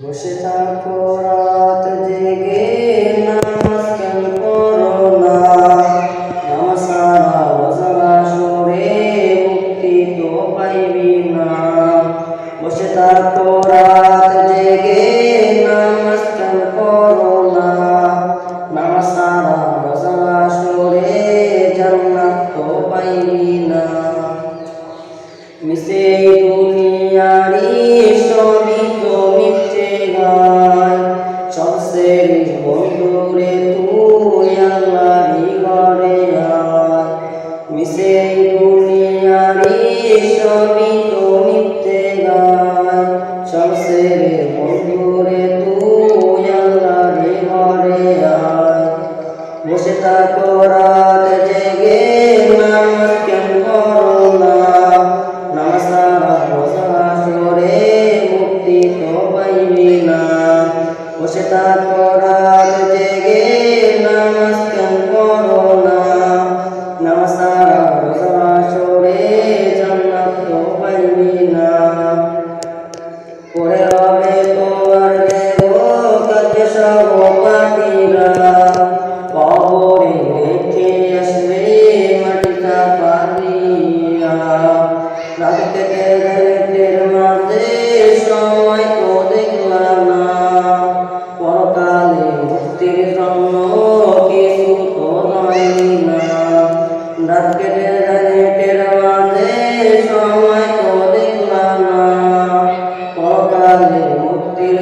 বসে থাকো রাত জেগে নামাজ কেন পড়ো না? নামাজ ছাড়া রোজা সরে মুক্তি তো পাইবি না। বসে থাকো রাত জেগে নামাজ কেন পড়ো না? নামাজ ছাড়া রোজা সরে জান্নাত তো পাইবি না। মিশে দুনিয়ারি সবই তো মিথ্যে গায়, সব ছেড়ে বন্ধুরে তুই আল্লাহরই ঘরে আয়। মিশে দুনিয়ারি সবই তো মিথ্যে গায়, সব ছেড়ে বন্ধুরে তুই আল্লাহরই ঘরে আয়। বসে থাকো রাত জেগে নামাজ কেন পড়ো না? নামাজ ছাড়া রোজা সরে মুক্তি তো পাইবি না। বসে থাকো রাত জেগে নামাজ কেন পড়ো না? নামাজ ছাড়া রোজা সরে জান্নাত তো পাইবি না। পরে হবে তোমার দেহ কাজে সহপাঠীরা, কবরে রেখে আসবে মাটিটা পানিয়া। রাত কেটে রাতের মাঝে সময় তো দেখলাম না, পরকালে মুক্তির জন্য কিছু তো জানি না। রাত কেটে রাতের মাঝে সময় তো দেখলাম না, পরকালে মুক্তির